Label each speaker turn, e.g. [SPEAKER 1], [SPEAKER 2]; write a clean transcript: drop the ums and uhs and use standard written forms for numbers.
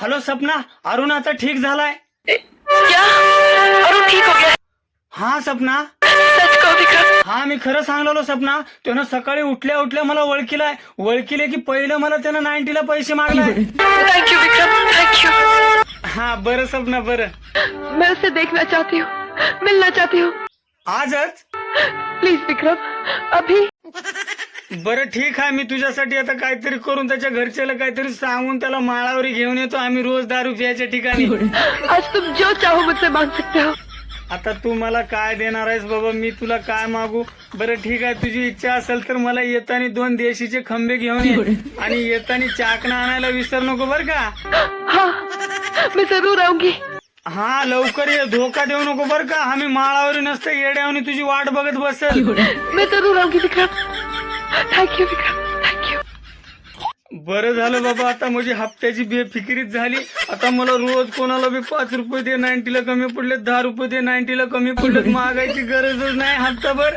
[SPEAKER 1] Hello Sapna, Arun आता ठीक झालाय.
[SPEAKER 2] क्या? अरुण ठीक हो गया?
[SPEAKER 1] हा सपना,
[SPEAKER 2] सच कहो विक्रम.
[SPEAKER 1] हा मी खरं सांगलो सपना. त्यानं सकाळी उठल्या उठल्या मला ओळखीले की पहिलं मला त्यानं 90ला पैसे मागलाय.
[SPEAKER 2] Thank you Vikram, thank you.
[SPEAKER 1] हा बरं सपना बरं.
[SPEAKER 2] मैं उसे देखना चाहती हूँ, मिलना चाहती हूँ.
[SPEAKER 1] आजच?
[SPEAKER 2] प्लीज विक्रम, अभी.
[SPEAKER 1] बरं ठीक आहे, मी तुझ्यासाठी आता काहीतरी करून त्याच्या घरच्याला काहीतरी सांगून त्याला माळावरी घेऊन येतो. आम्ही रोज दारू प्यायच्या ठिकाणी.
[SPEAKER 2] आज तुम जो चाहो मुझसे मांग सकते हो.
[SPEAKER 1] आता तू मला काय देणार आहेस बाबा, मी तुला काय मागू. बरं ठीक आहे, तुझी इच्छा असेल तर मला येताना 2 देशीचे खंबे घेऊन ये आणि येताना चाकणा आणायला विसर नको बर का.
[SPEAKER 2] हाँ, मैं जरूर आऊंगी.
[SPEAKER 1] हा लवकर ये, धोका देऊ नको बर का. आम्ही माळावरी नसतं येड्यावनी तुझी वाट बघत बसेल.
[SPEAKER 2] मैं जरूर आऊंगी Vikram. Thank you Vikram, thank you.
[SPEAKER 1] बरं झालं बाबा, आता माझी हप्त्याची बेफिकिरीच झाली. आता मला रोज कोणाला बी 5 रुपये दे 90ला कमी पडले, 10 रुपये दे 90ला कमी पडले, मागायची गरजच नाही हप्ताभर.